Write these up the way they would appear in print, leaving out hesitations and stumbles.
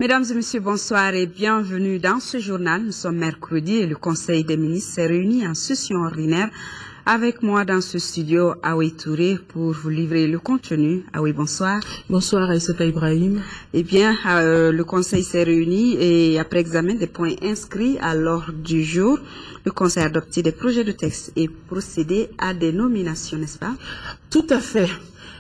Mesdames et messieurs, bonsoir et bienvenue dans ce journal. Nous sommes mercredi et le Conseil des ministres s'est réuni en session ordinaire. Avec moi dans ce studio, Aoui Touré, pour vous livrer le contenu. Aoui, bonsoir. Bonsoir, Aïssata Ibrahim. Eh bien, le Conseil s'est réuni et après examen des points inscrits à l'ordre du jour, le Conseil a adopté des projets de texte et procédé à des nominations, n'est-ce pas? Tout à fait.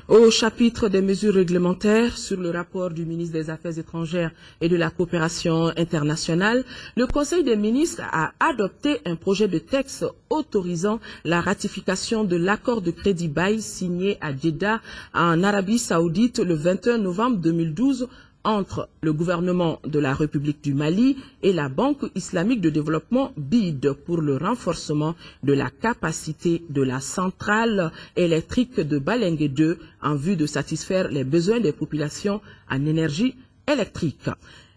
Au chapitre des mesures réglementaires sur le rapport du ministre des Affaires étrangères et de la coopération internationale, le Conseil des ministres a adopté un projet de texte autorisant la ratification de l'accord de crédit bail signé à Jeddah en Arabie Saoudite le 21 novembre 2012 entre le gouvernement de la République du Mali et la Banque islamique de développement BID pour le renforcement de la capacité de la centrale électrique de Balengue 2 en vue de satisfaire les besoins des populations en énergie électrique.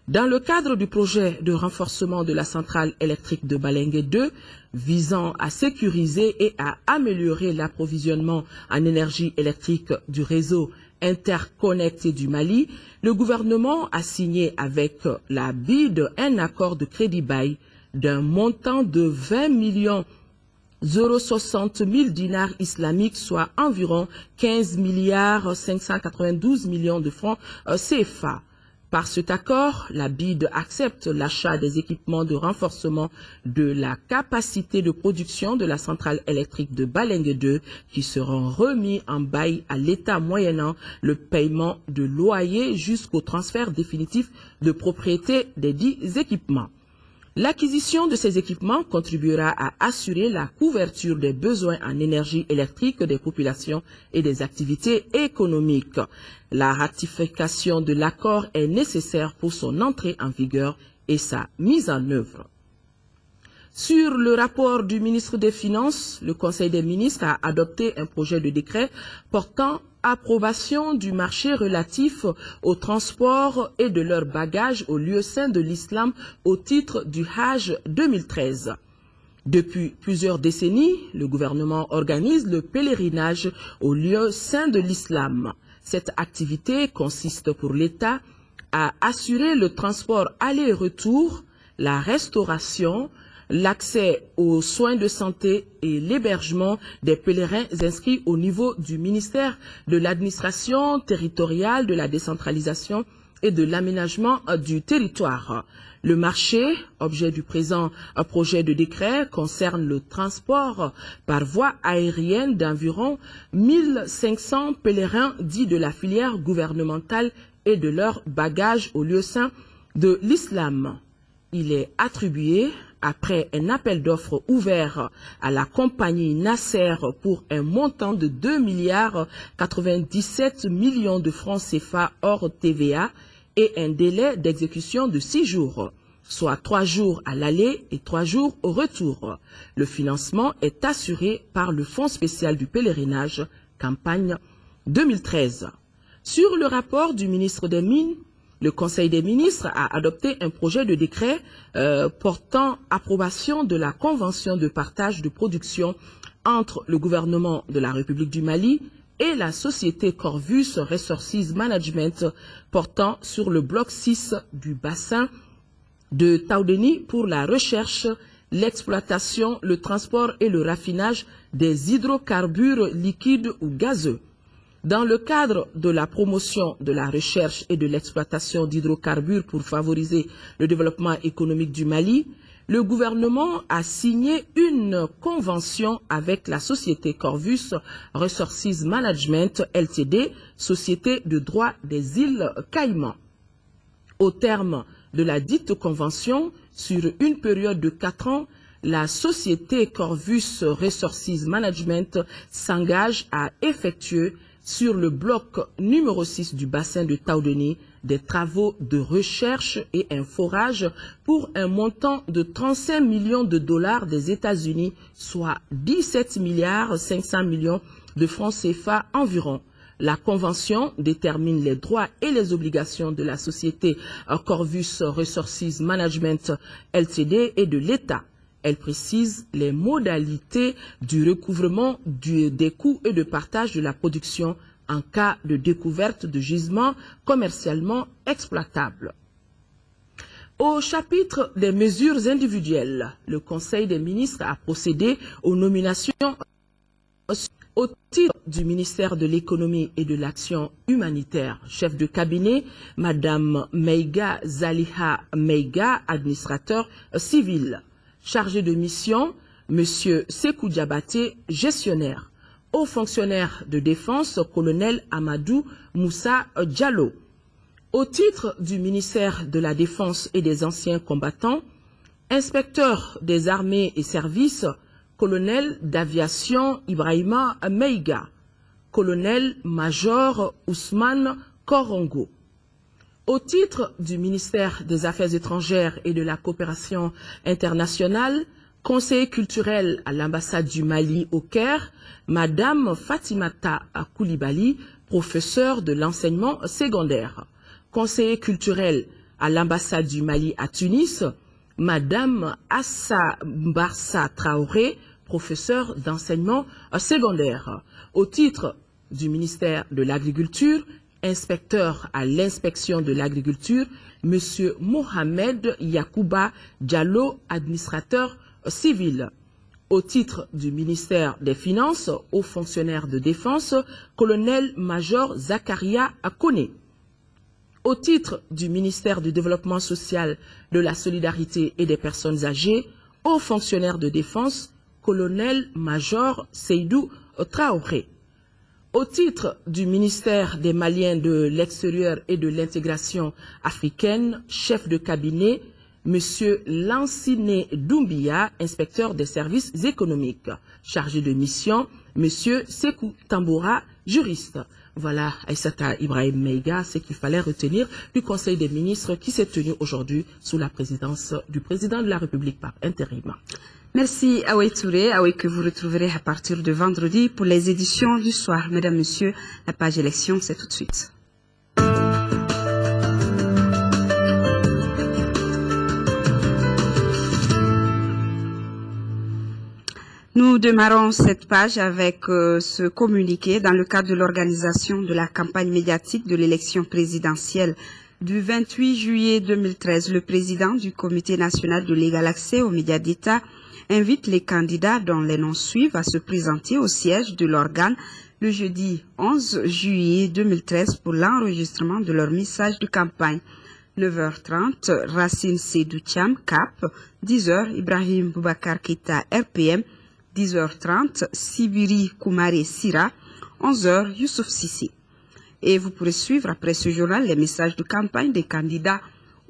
Dans le cadre du projet de renforcement de la centrale électrique de Balengue 2, visant à sécuriser et à améliorer l'approvisionnement en énergie électrique du réseau interconnecté du Mali, le gouvernement a signé avec la BID un accord de crédit bail d'un montant de 20 060 000 dinars islamiques, soit environ 15 592 millions de francs CFA. Par cet accord, la BID accepte l'achat des équipements de renforcement de la capacité de production de la centrale électrique de Balengue 2 qui seront remis en bail à l'État moyennant le paiement de loyer jusqu'au transfert définitif de propriété des dits équipements. L'acquisition de ces équipements contribuera à assurer la couverture des besoins en énergie électrique des populations et des activités économiques. La ratification de l'accord est nécessaire pour son entrée en vigueur et sa mise en œuvre. Sur le rapport du ministre des Finances, le Conseil des ministres a adopté un projet de décret portant approbation du marché relatif au transport et de leurs bagages aux lieux saints de l'islam au titre du Hajj 2013. Depuis plusieurs décennies, le gouvernement organise le pèlerinage aux lieux saints de l'islam. Cette activité consiste pour l'État à assurer le transport aller-retour, la restauration, l'accès aux soins de santé et l'hébergement des pèlerins inscrits au niveau du ministère de l'administration territoriale, de la décentralisation et de l'aménagement du territoire. Le marché, objet du présent projet de décret, concerne le transport par voie aérienne d'environ 1500 pèlerins dits de la filière gouvernementale et de leurs bagages aux lieux saints de l'islam. Il est attribué après un appel d'offres ouvert à la compagnie Nasser pour un montant de 2,97 milliards de francs CFA hors TVA et un délai d'exécution de 6 jours, soit 3 jours à l'aller et 3 jours au retour. Le financement est assuré par le Fonds spécial du pèlerinage, campagne 2013. Sur le rapport du ministre des Mines, le Conseil des ministres a adopté un projet de décret portant approbation de la convention de partage de production entre le gouvernement de la République du Mali et la société Corvus Resources Management portant sur le bloc 6 du bassin de Taoudeni pour la recherche, l'exploitation, le transport et le raffinage des hydrocarbures liquides ou gazeux. Dans le cadre de la promotion de la recherche et de l'exploitation d'hydrocarbures pour favoriser le développement économique du Mali, le gouvernement a signé une convention avec la société Corvus Resources Management Ltd, société de droit des îles Caïmans. Au terme de la dite convention, sur une période de 4 ans, la société Corvus Resources Management s'engage à effectuer sur le bloc numéro 6 du bassin de Taoudeni des travaux de recherche et un forage pour un montant de 35 millions de dollars des États-Unis, soit 17 500 millions de francs CFA environ. La convention détermine les droits et les obligations de la société Corvus Resources Management Ltd et de l'État. Elle précise les modalités du recouvrement des coûts et de partage de la production en cas de découverte de gisements commercialement exploitables. Au chapitre des mesures individuelles, le Conseil des ministres a procédé aux nominations au titre du ministère de l'Économie et de l'Action humanitaire. Chef de cabinet, Madame Meiga Zaliha Meiga, administrateur civil. Chargé de mission, Monsieur Sekou Diabaté, gestionnaire. Haut fonctionnaire de défense, colonel Amadou Moussa Diallo. Au titre du ministère de la Défense et des anciens combattants, inspecteur des armées et services, colonel d'aviation Ibrahima Meiga, colonel-major Ousmane Korongo. Au titre du ministère des Affaires étrangères et de la coopération internationale, conseiller culturel à l'ambassade du Mali au Caire, Madame Fatimata Koulibaly, professeure de l'enseignement secondaire. Conseiller culturel à l'ambassade du Mali à Tunis, Madame Assa Barsa Traoré, professeure d'enseignement secondaire. Au titre du ministère de l'Agriculture, inspecteur à l'inspection de l'agriculture, Monsieur Mohamed Yakouba Diallo, administrateur civil. Au titre du ministère des Finances, haut fonctionnaire de défense, colonel-major Zakaria Akone. Au titre du ministère du Développement social, de la solidarité et des personnes âgées, haut fonctionnaire de défense, colonel-major Seydou Traoré. Au titre du ministère des Maliens de l'extérieur et de l'intégration africaine, chef de cabinet, Monsieur Lanciné Doumbia, inspecteur des services économiques. Chargé de mission, Monsieur Sekou Tamboura, juriste. Voilà, Aïssata Ibrahim Meiga, ce qu'il fallait retenir du Conseil des ministres qui s'est tenu aujourd'hui sous la présidence du président de la République par intérim. Merci Aoué Touré, Aoué que vous retrouverez à partir de vendredi pour les éditions du soir. Mesdames, Messieurs, la page élection, c'est tout de suite. Nous démarrons cette page avec ce communiqué dans le cadre de l'organisation de la campagne médiatique de l'élection présidentielle du 28 juillet 2013. Le président du Comité national de l'égal accès aux médias d'État invite les candidats dont les noms suivent à se présenter au siège de l'organe le jeudi 11 juillet 2013 pour l'enregistrement de leur message de campagne. 9h30, Racine Seydou Thiam, CAP. 10h, Ibrahim Boubacar Keita, RPM. 10h30, Sibiri Koumare Sira, 11h, Youssouf Sissi. Et vous pourrez suivre après ce journal les messages de campagne des candidats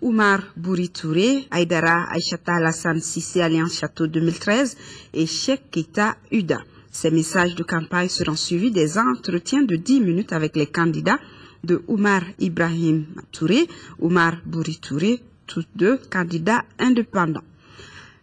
Oumar Bouri Touré, Aïdara Aïchata Alassane Sissé Alliance Château 2013 et Cheikh Keita Uda. Ces messages de campagne seront suivis des entretiens de 10 minutes avec les candidats de Oumar Ibrahim Touré, Oumar Bouri Touré, tous deux candidats indépendants.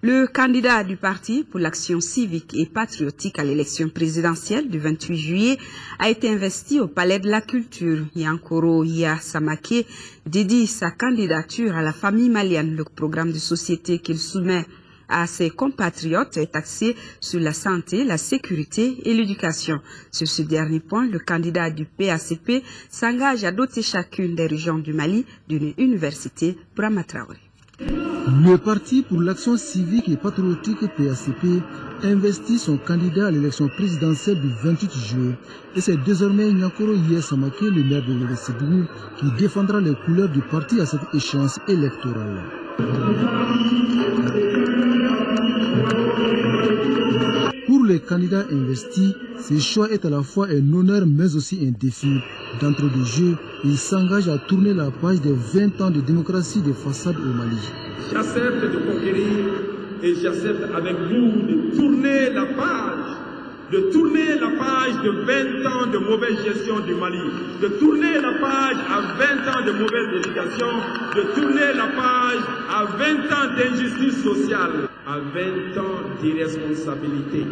Le candidat du parti pour l'action civique et patriotique à l'élection présidentielle du 28 juillet a été investi au Palais de la Culture. Yankoro Iya Samake dédie sa candidature à la famille malienne. Le programme de société qu'il soumet à ses compatriotes est axé sur la santé, la sécurité et l'éducation. Sur ce dernier point, le candidat du PACP s'engage à doter chacune des régions du Mali d'une université Brahma Traoré. Le Parti pour l'action civique et patriotique PACP investit son candidat à l'élection présidentielle du 28 juillet. Et c'est désormais Nyankoro Iya Samake, le maire de l'Élécébougou, qui défendra les couleurs du parti à cette échéance électorale. Pour les candidats investis, ce choix est à la fois un honneur mais aussi un défi. D'entrée de jeu, ils s'engagent à tourner la page des 20 ans de démocratie de façade au Mali. J'accepte de conquérir et j'accepte avec vous de tourner la page. De tourner la page de 20 ans de mauvaise gestion du Mali, de tourner la page à 20 ans de mauvaise éducation, de tourner la page à 20 ans d'injustice sociale, à 20 ans d'irresponsabilité.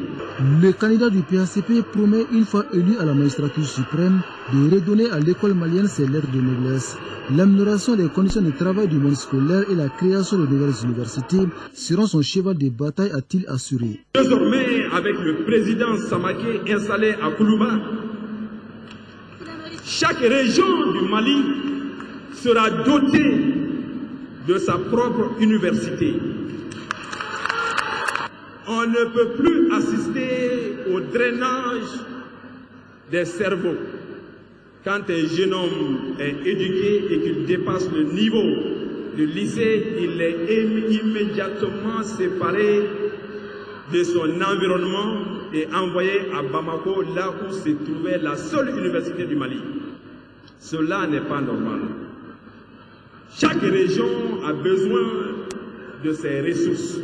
Le candidat du PACP promet, une fois élu à la magistrature suprême, de redonner à l'école malienne ses lettres de noblesse. L'amélioration des conditions de travail du monde scolaire et la création de nouvelles universités seront son cheval de bataille, a-t-il assuré. Désormais, avec le président Samake installé à Koulouba, chaque région du Mali sera dotée de sa propre université. On ne peut plus assister au drainage des cerveaux. Quand un jeune homme est éduqué et qu'il dépasse le niveau du lycée, il est immédiatement séparé de son environnement et envoyé à Bamako, là où se trouvait la seule université du Mali. Cela n'est pas normal. Chaque région a besoin de ses ressources.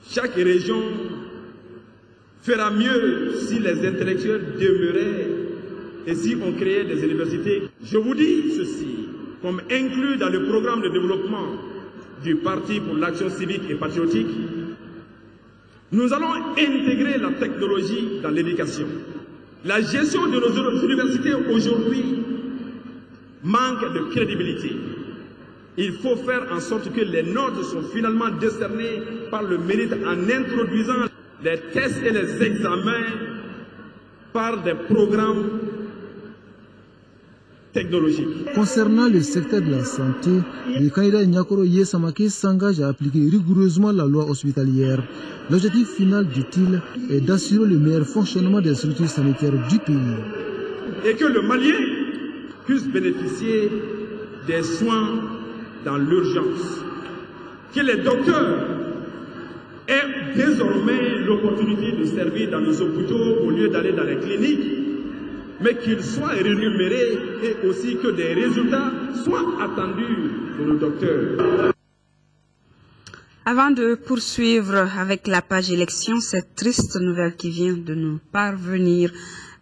Chaque région fera mieux si les intellectuels demeuraient et si on créait des universités. Je vous dis ceci, comme inclus dans le programme de développement du Parti pour l'action civique et patriotique, nous allons intégrer la technologie dans l'éducation. La gestion de nos universités aujourd'hui manque de crédibilité. Il faut faire en sorte que les notes soient finalement décernées par le mérite en introduisant les tests et les examens par des programmes technologiques. Concernant le secteur de la santé, le candidat Nyakoro Yesamake s'engage à appliquer rigoureusement la loi hospitalière. L'objectif final, dit-il, est d'assurer le meilleur fonctionnement des structures sanitaires du pays. Et que le Malien puisse bénéficier des soins dans l'urgence. Que les docteurs aient désormais l'opportunité de servir dans nos hôpitaux au lieu d'aller dans les cliniques, mais qu'ils soient rémunérés et aussi que des résultats soient attendus de nos docteurs. Avant de poursuivre avec la page élection, cette triste nouvelle qui vient de nous parvenir,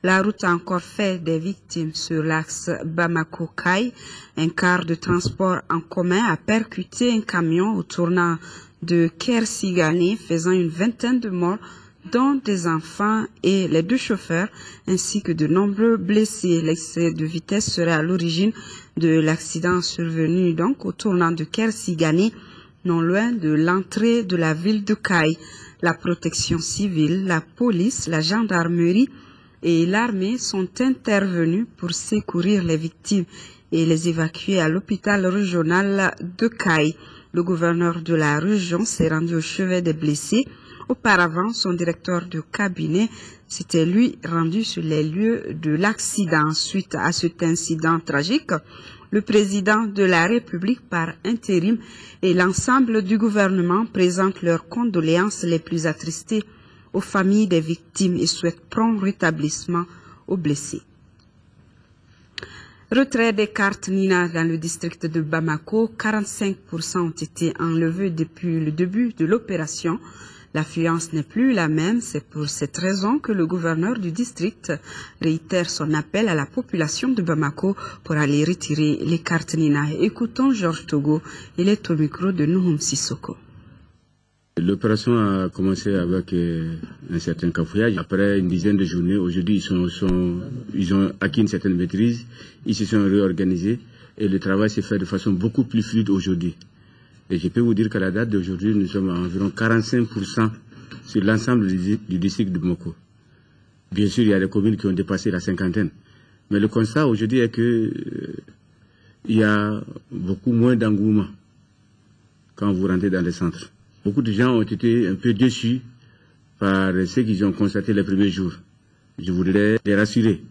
la route a encore fait des victimes sur l'axe Bamako-Kai. Un car de transport en commun a percuté un camion au tournant de Kersigane, faisant une vingtaine de morts, dont des enfants et les deux chauffeurs, ainsi que de nombreux blessés. L'excès de vitesse serait à l'origine de l'accident survenu donc au tournant de Kersigane, non loin de l'entrée de la ville de Kai. La protection civile, la police, la gendarmerie et l'armée sont intervenus pour secourir les victimes et les évacuer à l'hôpital régional de Kai. Le gouverneur de la région s'est rendu au chevet des blessés. Auparavant, son directeur de cabinet s'était lui rendu sur les lieux de l'accident. Suite à cet incident tragique, le président de la République par intérim et l'ensemble du gouvernement présentent leurs condoléances les plus attristées aux familles des victimes et souhaitent prompt rétablissement aux blessés. Retrait des cartes Nina dans le district de Bamako, 45% ont été enlevés depuis le début de l'opération. L'affluence n'est plus la même, c'est pour cette raison que le gouverneur du district réitère son appel à la population de Bamako pour aller retirer les cartes Nina. Écoutons Georges Togo, il est au micro de Nouhoum Sissoko. L'opération a commencé avec un certain cafouillage. Après une dizaine de journées, aujourd'hui ils ont acquis une certaine maîtrise, ils se sont réorganisés et le travail s'est fait de façon beaucoup plus fluide aujourd'hui. Et je peux vous dire qu'à la date d'aujourd'hui, nous sommes à environ 45% sur l'ensemble du district de Bamako. Bien sûr, il y a des communes qui ont dépassé la cinquantaine. Mais le constat aujourd'hui est que il y a beaucoup moins d'engouement quand vous rentrez dans les centres. Beaucoup de gens ont été un peu déçus par ce qu'ils ont constaté les premiers jours. Je voudrais les rassurer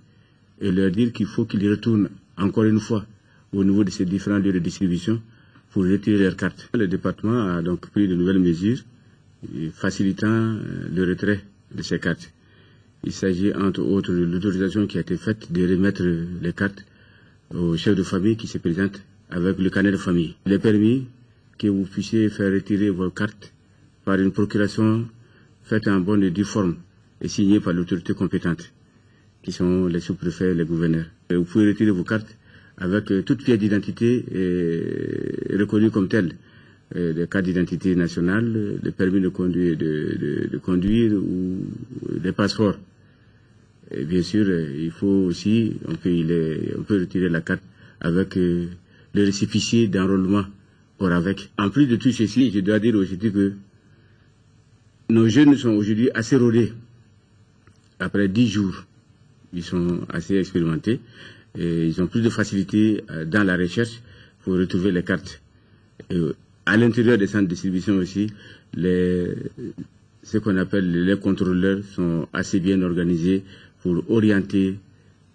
et leur dire qu'il faut qu'ils retournent encore une fois au niveau de ces différents lieux de distribution pour retirer leurs cartes. Le département a donc pris de nouvelles mesures facilitant le retrait de ces cartes. Il s'agit entre autres de l'autorisation qui a été faite de remettre les cartes aux chefs de famille qui se présentent avec le carnet de famille. Il est permis que vous puissiez faire retirer vos cartes par une procuration faite en bonne et due forme et signée par l'autorité compétente, qui sont les sous-préfets et les gouverneurs. Et vous pouvez retirer vos cartes avec toute pièce d'identité reconnue comme telle, des cartes d'identité nationale, le permis de conduire ou des passeports. Et bien sûr, il faut aussi, on peut retirer la carte avec le récépissé d'enrôlement avec. En plus de tout ceci, je dois dire aujourd'hui que nos jeunes sont aujourd'hui assez rodés. Après 10 jours, ils sont assez expérimentés et ils ont plus de facilité dans la recherche pour retrouver les cartes. À l'intérieur des centres de distribution aussi, ce qu'on appelle les contrôleurs sont assez bien organisés pour orienter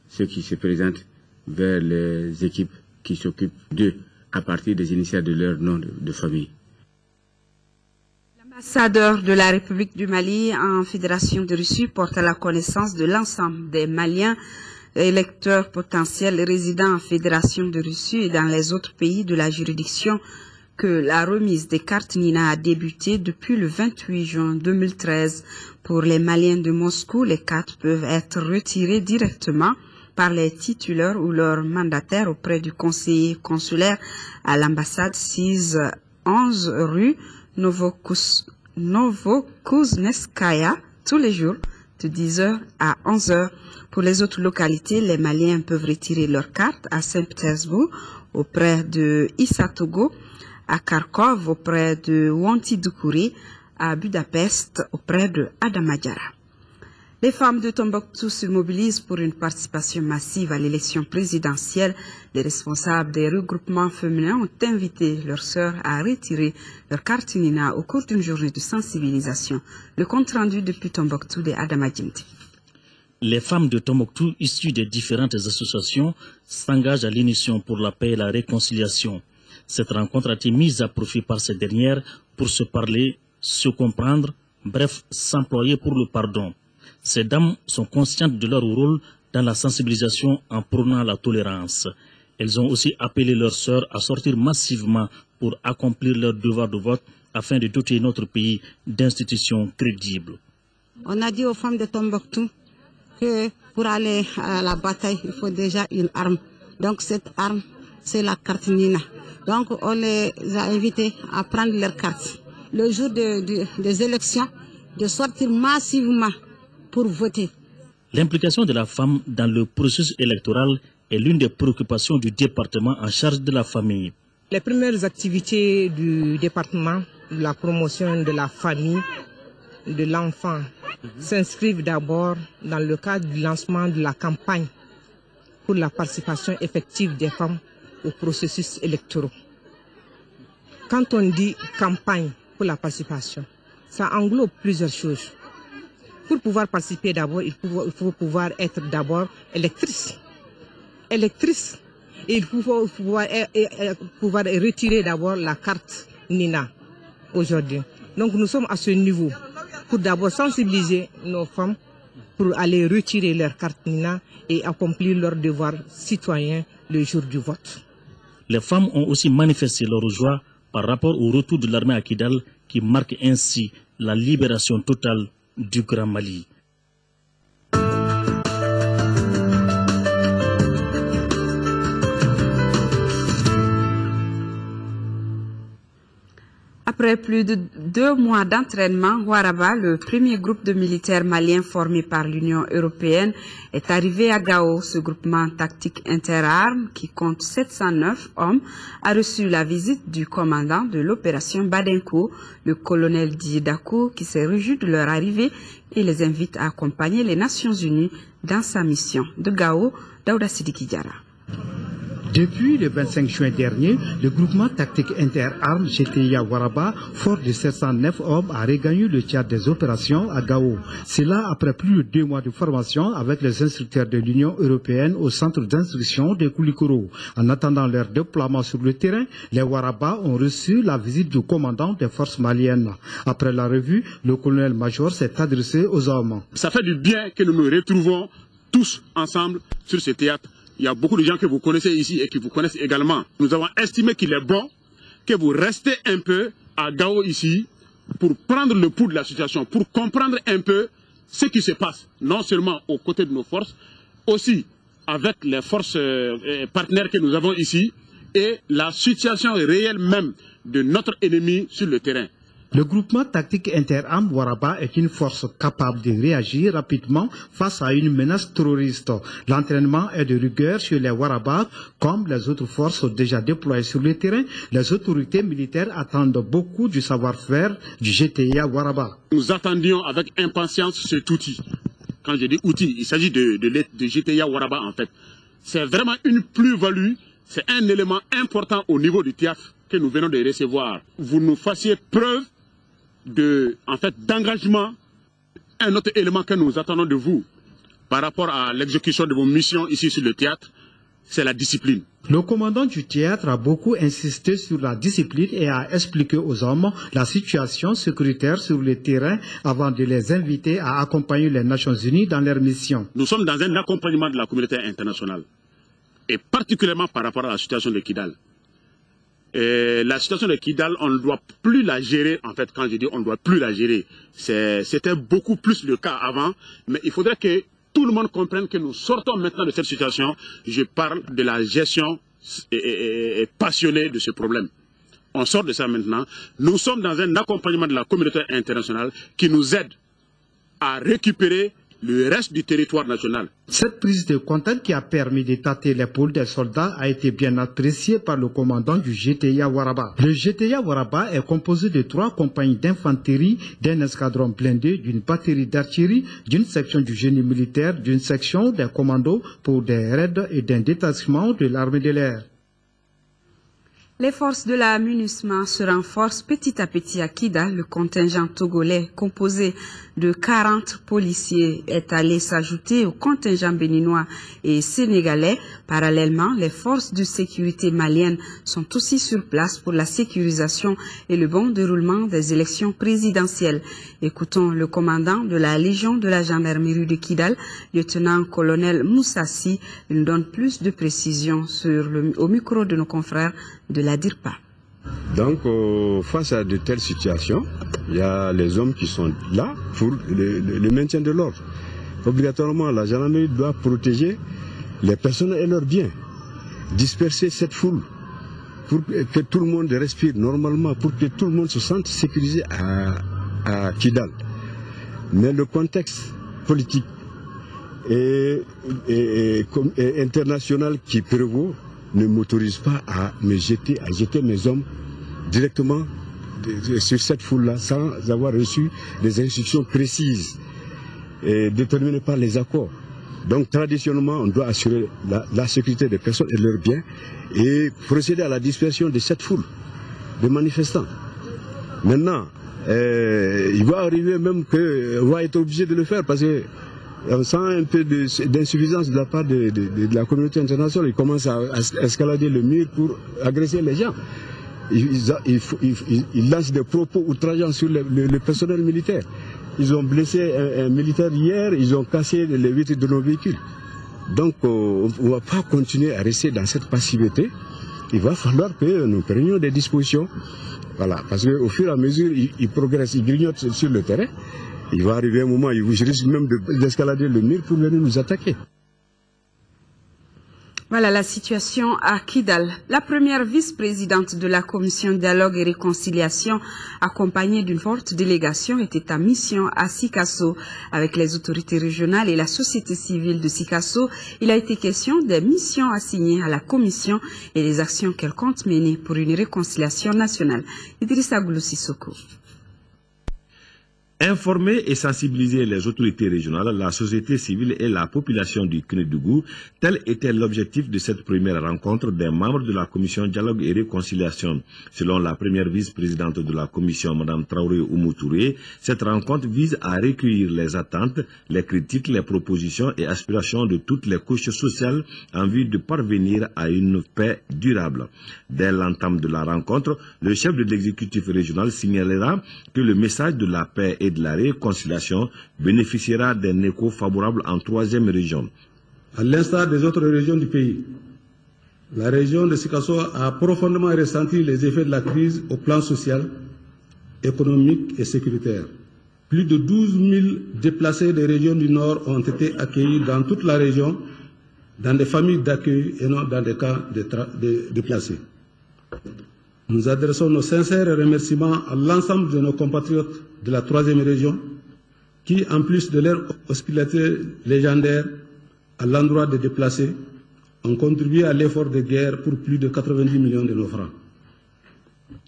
ceux qui se présentent vers les équipes qui s'occupent d'eux à partir des initiales de leur nom de famille. L'ambassadeur de la République du Mali en Fédération de Russie porte à la connaissance de l'ensemble des Maliens électeurs potentiels résidant en Fédération de Russie et dans les autres pays de la juridiction que la remise des cartes NINA a débuté depuis le 28 juin 2013. Pour les Maliens de Moscou, les cartes peuvent être retirées directement par les titulaires ou leurs mandataires auprès du conseiller consulaire à l'ambassade 611 rue Novokuzneskaya tous les jours de 10h à 11h. Pour les autres localités, les Maliens peuvent retirer leurs cartes à Saint-Pétersbourg auprès de Issatogo, à Kharkov auprès de Wanti-Doukouré, à Budapest auprès de Adamadjara. Les femmes de Tombouctou se mobilisent pour une participation massive à l'élection présidentielle. Les responsables des regroupements féminins ont invité leurs sœurs à retirer leur carte NINA au cours d'une journée de sensibilisation. Le compte rendu depuis Tombouctou de Adama Djimti. Les femmes de Tombouctou issues des différentes associations s'engagent à l'unisson pour la paix et la réconciliation. Cette rencontre a été mise à profit par ces dernières pour se parler, se comprendre, bref, s'employer pour le pardon. Ces dames sont conscientes de leur rôle dans la sensibilisation en prônant la tolérance. Elles ont aussi appelé leurs sœurs à sortir massivement pour accomplir leur devoir de vote afin de doter notre pays d'institutions crédibles. On a dit aux femmes de Tombouctou que pour aller à la bataille, il faut déjà une arme. Donc cette arme, c'est la carte NINA. Donc on les a invitées à prendre leur carte. Le jour des élections, de sortir massivement pour voter. L'implication de la femme dans le processus électoral est l'une des préoccupations du département en charge de la famille. Les premières activités du département, la promotion de la famille, de l'enfant, s'inscrivent d'abord dans le cadre du lancement de la campagne pour la participation effective des femmes au processus électoral. Quand on dit campagne pour la participation, ça englobe plusieurs choses. Pour pouvoir participer d'abord, il faut pouvoir être d'abord électrice. Électrice, et il faut pouvoir retirer d'abord la carte NINA aujourd'hui. Donc nous sommes à ce niveau pour d'abord sensibiliser nos femmes pour aller retirer leur carte NINA et accomplir leur devoir citoyen le jour du vote. Les femmes ont aussi manifesté leur joie par rapport au retour de l'armée à Kidal qui marque ainsi la libération totale du Grand Mali. Après plus de 2 mois d'entraînement, Waraba, le premier groupe de militaires maliens formé par l'Union européenne, est arrivé à Gao. Ce groupement tactique interarmes, qui compte 709 hommes, a reçu la visite du commandant de l'opération Badenko, le colonel Didakou, qui s'est réjoui de leur arrivée et les invite à accompagner les Nations Unies dans sa mission. De Gao, Daouda Sidiki Diarra. Depuis le 25 juin dernier, le groupement tactique interarmes GTIA Waraba, fort de 709 hommes, a regagné le théâtre des opérations à Gao. C'est là après plus de 2 mois de formation avec les instructeurs de l'Union européenne au centre d'instruction de Koulikoro. En attendant leur déploiement sur le terrain, les Waraba ont reçu la visite du commandant des forces maliennes. Après la revue, le colonel-major s'est adressé aux hommes. Ça fait du bien que nous nous retrouvons tous ensemble sur ce théâtre. Il y a beaucoup de gens que vous connaissez ici et qui vous connaissent également. Nous avons estimé qu'il est bon que vous restez un peu à Gao ici pour prendre le pouls de la situation, pour comprendre un peu ce qui se passe, non seulement aux côtés de nos forces, aussi avec les forces partenaires que nous avons ici et la situation réelle même de notre ennemi sur le terrain. Le groupement tactique interarmes Waraba est une force capable de réagir rapidement face à une menace terroriste. L'entraînement est de rigueur chez les Waraba, comme les autres forces déjà déployées sur le terrain. Les autorités militaires attendent beaucoup du savoir-faire du GTIA Waraba. Nous attendions avec impatience cet outil. Quand je dis outil, il s'agit de GTIA Waraba en fait. C'est vraiment une plus-value, c'est un élément important au niveau du théâtre que nous venons de recevoir, vous nous fassiez preuve d'engagement. Un autre élément que nous attendons de vous par rapport à l'exécution de vos missions ici sur le théâtre, c'est la discipline. Le commandant du théâtre a beaucoup insisté sur la discipline et a expliqué aux hommes la situation sécuritaire sur le terrain avant de les inviter à accompagner les Nations Unies dans leur mission. Nous sommes dans un accompagnement de la communauté internationale et particulièrement par rapport à la situation de Kidal. Et la situation de Kidal, on ne doit plus la gérer. En fait, quand je dis on ne doit plus la gérer, c'était beaucoup plus le cas avant. Mais il faudrait que tout le monde comprenne que nous sortons maintenant de cette situation. Je parle de la gestion passionnée de ce problème. On sort de ça maintenant. Nous sommes dans un accompagnement de la communauté internationale qui nous aide à récupérer le reste du territoire national. Cette prise de contact qui a permis de tâter l'épaule des soldats a été bien appréciée par le commandant du GTIA Waraba. Le GTIA Waraba est composé de 3 compagnies d'infanterie, d'un escadron blindé, d'une batterie d'artillerie, d'une section du génie militaire, d'une section des commandos pour des raids et d'un détachement de l'armée de l'air. Les forces de la MINUSMA se renforcent petit à petit à Kidal. Le contingent togolais, composé de 40 policiers, est allé s'ajouter au contingent béninois et sénégalais. Parallèlement, les forces de sécurité maliennes sont aussi sur place pour la sécurisation et le bon déroulement des élections présidentielles. Écoutons le commandant de la Légion de la gendarmerie de Kidal, lieutenant-colonel Moussassi. Il nous donne plus de précisions au micro de nos confrères de la DIRPA. Donc, face à de telles situations, il y a les hommes qui sont là pour le maintien de l'ordre. Obligatoirement, la gendarmerie doit protéger les personnes et leurs biens, disperser cette foule pour que tout le monde respire normalement, pour que tout le monde se sente sécurisé à Kidal. Mais le contexte politique et international qui prévaut ne m'autorise pas à jeter mes hommes directement sur cette foule-là sans avoir reçu des instructions précises et déterminées par les accords. Donc traditionnellement, on doit assurer la sécurité des personnes et leurs biens et procéder à la dispersion de cette foule de manifestants. Maintenant, il va arriver même qu'on va être obligé de le faire parce que on sent un peu d'insuffisance de la part de la communauté internationale. Ils commencent à escalader le mur pour agresser les gens. Ils lancent des propos outrageants sur le personnel militaire. Ils ont blessé un militaire hier, ils ont cassé les vitres de nos véhicules. Donc on ne va pas continuer à rester dans cette passivité. Il va falloir que nous prenions des dispositions. Voilà, parce qu'au fur et à mesure, ils progressent, ils grignotent sur le terrain. Il va arriver un moment, ils risquent même d'escalader le mur pour venir nous attaquer. Voilà la situation à Kidal. La première vice-présidente de la commission dialogue et réconciliation, accompagnée d'une forte délégation, était en mission à Sikasso. Avec les autorités régionales et la société civile de Sikasso, il a été question des missions assignées à la commission et des actions qu'elle compte mener pour une réconciliation nationale. Idrissa Goulou Sissoko. Informer et sensibiliser les autorités régionales, la société civile et la population du Kénédougou, tel était l'objectif de cette première rencontre des membres de la commission dialogue et réconciliation. Selon la première vice-présidente de la commission, Mme Traoré Oumou-Touré, cette rencontre vise à recueillir les attentes, les critiques, les propositions et aspirations de toutes les couches sociales en vue de parvenir à une paix durable. Dès l'entame de la rencontre, le chef de l'exécutif régional signalera que le message de la paix et de la réconciliation bénéficiera d'un écho favorable en 3e région. À l'instar des autres régions du pays, la région de Sikasso a profondément ressenti les effets de la crise au plan social, économique et sécuritaire. Plus de 12 000 déplacés des régions du Nord ont été accueillis dans toute la région, dans des familles d'accueil et non dans des camps de déplacés. Nous adressons nos sincères remerciements à l'ensemble de nos compatriotes de la 3e région qui, en plus de leur hospitalité légendaire à l'endroit des déplacés, ont contribué à l'effort de guerre pour plus de 90 millions de nos francs.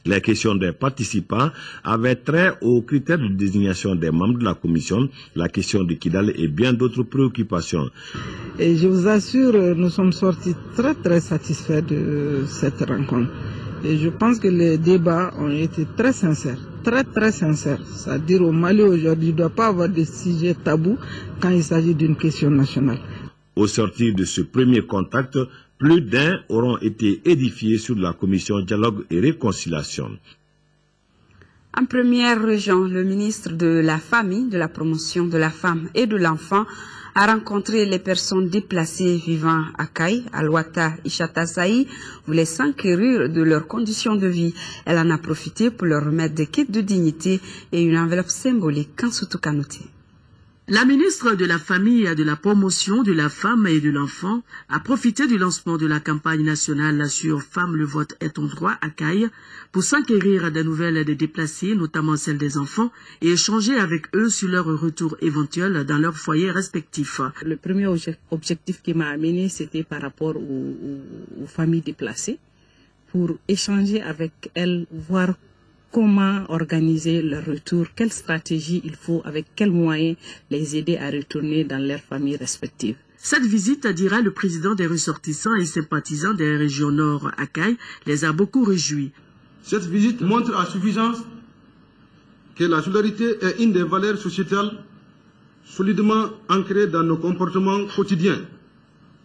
Les questions des participants avaient trait aux critères de désignation des membres de la commission, la question de Kidal et bien d'autres préoccupations. Et je vous assure, nous sommes sortis très satisfaits de cette rencontre. Et je pense que les débats ont été très sincères, très sincères. C'est-à-dire au Mali aujourd'hui, il ne doit pas avoir de sujets tabous quand il s'agit d'une question nationale. Au sortir de ce premier contact, plus d'un auront été édifiés sur la commission Dialogue et Réconciliation. En première région, le ministre de la Famille, de la Promotion de la Femme et de l'Enfant a rencontré les personnes déplacées vivant à Kaï, Alouata Ishata Saï, voulait s'enquérir de leurs conditions de vie. Elle en a profité pour leur remettre des kits de dignité et une enveloppe symbolique Kansutu Kanouté. La ministre de la Famille et de la Promotion de la Femme et de l'Enfant a profité du lancement de la campagne nationale sur Femmes, le vote est ton droit à Kaï pour s'enquérir des nouvelles des déplacés, notamment celles des enfants, et échanger avec eux sur leur retour éventuel dans leurs foyers respectifs. Le premier objectif qui m'a amené, c'était par rapport aux familles déplacées, pour échanger avec elles, voir comment organiser leur retour, quelle stratégie il faut, avec quels moyens les aider à retourner dans leurs familles respectives. Cette visite, dira le président des ressortissants et sympathisants des régions nord à Kaï, les a beaucoup réjouis. Cette visite montre à suffisance que la solidarité est une des valeurs sociétales solidement ancrées dans nos comportements quotidiens,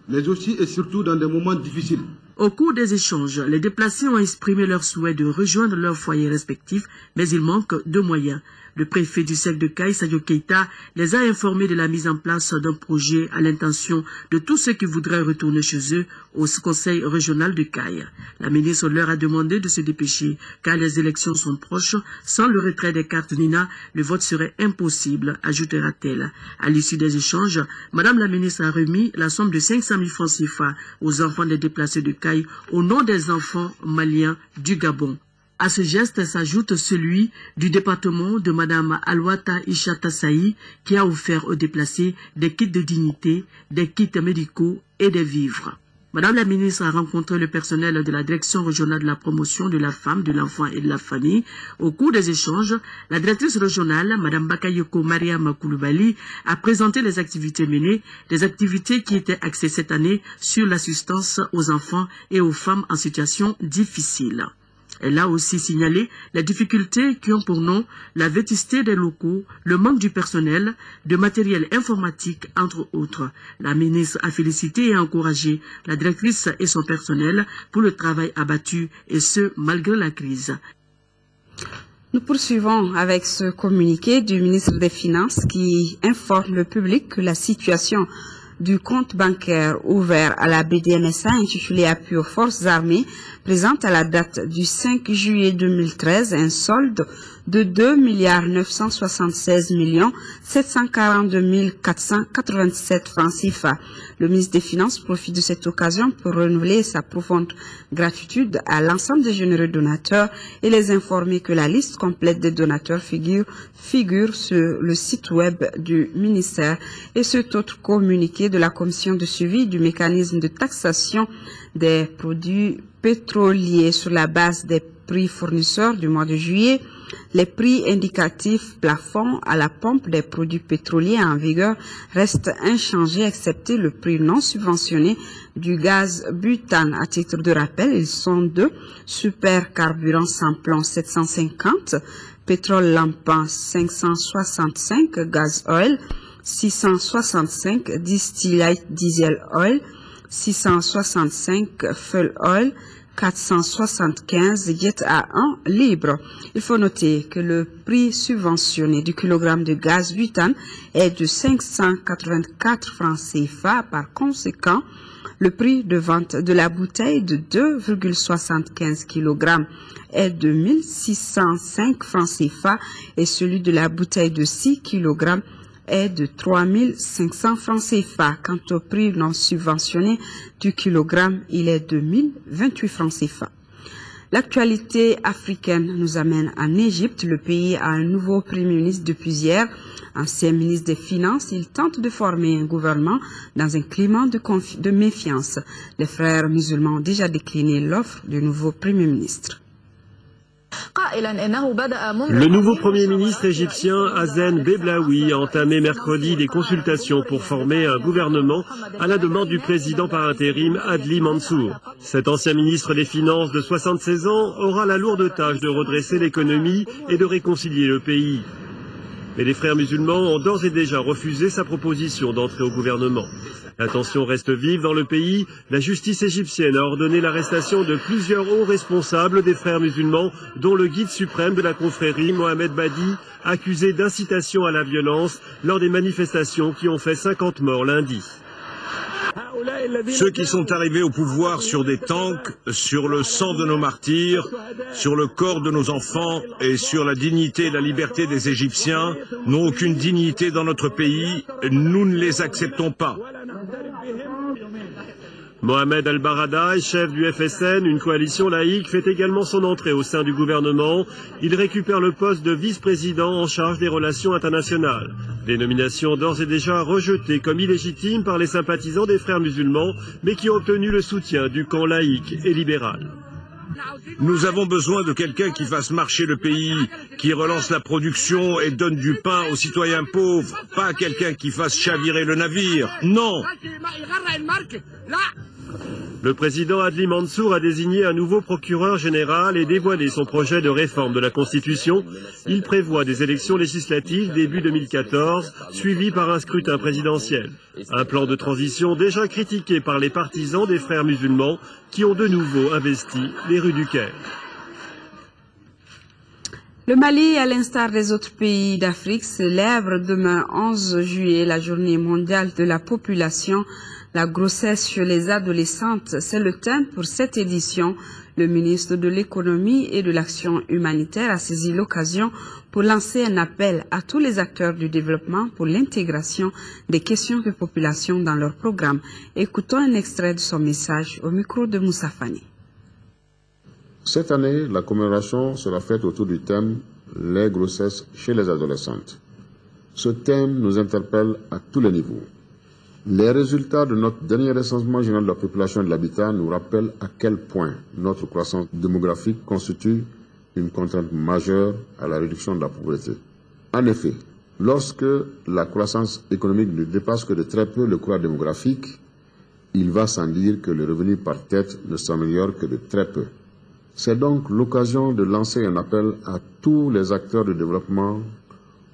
mais aussi et surtout dans des moments difficiles. Au cours des échanges, les déplacés ont exprimé leur souhait de rejoindre leurs foyers respectifs, mais il manque de moyens. Le préfet du cercle de Kaï, Sadio Keita, les a informés de la mise en place d'un projet à l'intention de tous ceux qui voudraient retourner chez eux au conseil régional de Kaï. La ministre leur a demandé de se dépêcher car les élections sont proches. Sans le retrait des cartes Nina, le vote serait impossible, ajoutera-t-elle. À l'issue des échanges, Madame la ministre a remis la somme de 500 000 francs CFA aux enfants des déplacés de Kaï au nom des enfants maliens du Gabon. À ce geste s'ajoute celui du département de Madame Alouata Ishata Saï qui a offert aux déplacés des kits de dignité, des kits médicaux et des vivres. Madame la ministre a rencontré le personnel de la Direction régionale de la promotion de la femme, de l'enfant et de la famille. Au cours des échanges, la directrice régionale, Madame Bakayoko Mariam Kouloubali, a présenté les activités menées, des activités qui étaient axées cette année sur l'assistance aux enfants et aux femmes en situation difficile. Elle a aussi signalé les difficultés qui ont pour nom la vétusté des locaux, le manque du personnel, de matériel informatique, entre autres. La ministre a félicité et encouragé la directrice et son personnel pour le travail abattu, et ce, malgré la crise. Nous poursuivons avec ce communiqué du ministre des Finances qui informe le public que la situation du compte bancaire ouvert à la BDMSA intitulé Appui aux forces armées présente à la date du 5 juillet 2013 un solde de 2 976 742 487 francs CFA. Le ministre des Finances profite de cette occasion pour renouveler sa profonde gratitude à l'ensemble des généreux donateurs et les informer que la liste complète des donateurs figure sur le site web du ministère. Et cet autre communiqué de la commission de suivi du mécanisme de taxation des produits pétroliers sur la base des prix fournisseurs du mois de juillet. Les prix indicatifs plafond à la pompe des produits pétroliers en vigueur restent inchangés excepté le prix non subventionné du gaz butane. À titre de rappel, ils sont de super carburant sans plomb 750, pétrole lampant 565, gaz oil 665, distillate diesel oil 665, fuel oil 475 jet à 1 libre. Il faut noter que le prix subventionné du kilogramme de gaz butane est de 584 francs CFA. Par conséquent, le prix de vente de la bouteille de 2,75 kg est de 1605 francs CFA et celui de la bouteille de 6 kg est de 3500 francs CFA. Quant au prix non subventionné du kilogramme, il est de 1028 francs CFA. L'actualité africaine nous amène en Égypte. Le pays a un nouveau Premier ministre depuis hier. Ancien ministre des Finances, il tente de former un gouvernement dans un climat de méfiance. Les frères musulmans ont déjà décliné l'offre du nouveau Premier ministre. Le nouveau Premier ministre égyptien Hazen Beblaoui a entamé mercredi des consultations pour former un gouvernement à la demande du président par intérim Adli Mansour. Cet ancien ministre des Finances de 76 ans aura la lourde tâche de redresser l'économie et de réconcilier le pays. Mais les frères musulmans ont d'ores et déjà refusé sa proposition d'entrer au gouvernement. La tension reste vive dans le pays. La justice égyptienne a ordonné l'arrestation de plusieurs hauts responsables des frères musulmans, dont le guide suprême de la confrérie, Mohamed Badi, accusé d'incitation à la violence lors des manifestations qui ont fait 50 morts lundi. Ceux qui sont arrivés au pouvoir sur des tanks, sur le sang de nos martyrs, sur le corps de nos enfants et sur la dignité et la liberté des Égyptiens n'ont aucune dignité dans notre pays. Nous ne les acceptons pas. Mohamed Al-Barada, chef du FSN, une coalition laïque, fait également son entrée au sein du gouvernement. Il récupère le poste de vice-président en charge des relations internationales. Des nominations d'ores et déjà rejetées comme illégitimes par les sympathisants des frères musulmans, mais qui ont obtenu le soutien du camp laïque et libéral. Nous avons besoin de quelqu'un qui fasse marcher le pays, qui relance la production et donne du pain aux citoyens pauvres, pas quelqu'un qui fasse chavirer le navire. Non! Le président Adli Mansour a désigné un nouveau procureur général et dévoilé son projet de réforme de la Constitution. Il prévoit des élections législatives début 2014, suivies par un scrutin présidentiel. Un plan de transition déjà critiqué par les partisans des frères musulmans qui ont de nouveau investi les rues du Caire. Le Mali, à l'instar des autres pays d'Afrique, célèbre demain 11 juillet la journée mondiale de la population. La grossesse chez les adolescentes, c'est le thème pour cette édition. Le ministre de l'Économie et de l'Action humanitaire a saisi l'occasion pour lancer un appel à tous les acteurs du développement pour l'intégration des questions de population dans leur programme. Écoutons un extrait de son message au micro de Moussa Fani. Cette année, la commémoration sera faite autour du thème « Les grossesses chez les adolescentes ». Ce thème nous interpelle à tous les niveaux. Les résultats de notre dernier recensement général de la population et de l'habitat nous rappellent à quel point notre croissance démographique constitue une contrainte majeure à la réduction de la pauvreté. En effet, lorsque la croissance économique ne dépasse que de très peu le courant démographique, il va sans dire que le revenu par tête ne s'améliore que de très peu. C'est donc l'occasion de lancer un appel à tous les acteurs de développement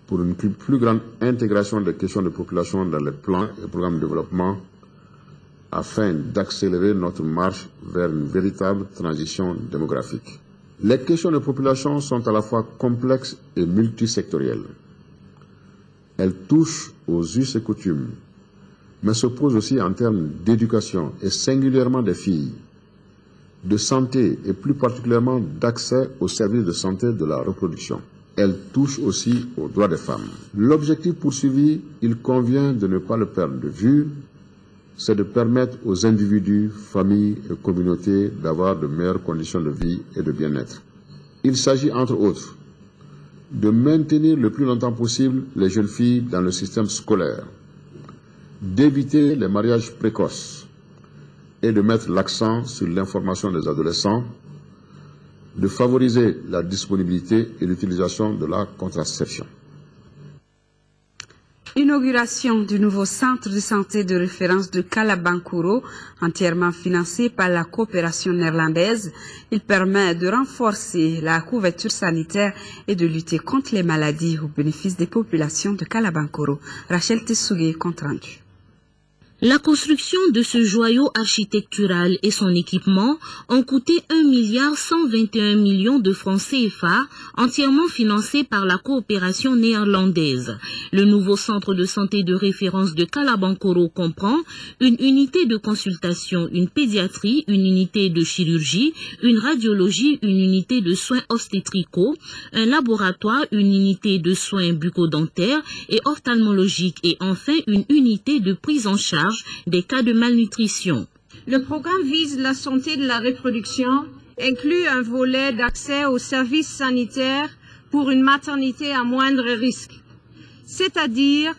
pour une plus grande intégration des questions de population dans les plans et programmes de développement afin d'accélérer notre marche vers une véritable transition démographique. Les questions de population sont à la fois complexes et multisectorielles. Elles touchent aux us et coutumes, mais se posent aussi en termes d'éducation et singulièrement des filles, de santé et plus particulièrement d'accès aux services de santé de la reproduction. Elle touche aussi aux droits des femmes. L'objectif poursuivi, il convient de ne pas le perdre de vue, c'est de permettre aux individus, familles et communautés d'avoir de meilleures conditions de vie et de bien-être. Il s'agit entre autres de maintenir le plus longtemps possible les jeunes filles dans le système scolaire, d'éviter les mariages précoces et de mettre l'accent sur l'information des adolescents, de favoriser la disponibilité et l'utilisation de la contraception. Inauguration du nouveau centre de santé de référence de Kalabankoro, entièrement financé par la coopération néerlandaise. Il permet de renforcer la couverture sanitaire et de lutter contre les maladies au bénéfice des populations de Kalabankoro. Rachel Tessougué, compte rendu. La construction de ce joyau architectural et son équipement ont coûté 1,121 milliard de francs CFA, entièrement financé par la coopération néerlandaise. Le nouveau centre de santé de référence de Kalabankoro comprend une unité de consultation, une pédiatrie, une unité de chirurgie, une radiologie, une unité de soins obstétricaux, un laboratoire, une unité de soins bucco-dentaires et ophtalmologiques et enfin une unité de prise en charge des cas de malnutrition. Le programme vise la santé de la reproduction, inclut un volet d'accès aux services sanitaires pour une maternité à moindre risque, c'est-à-dire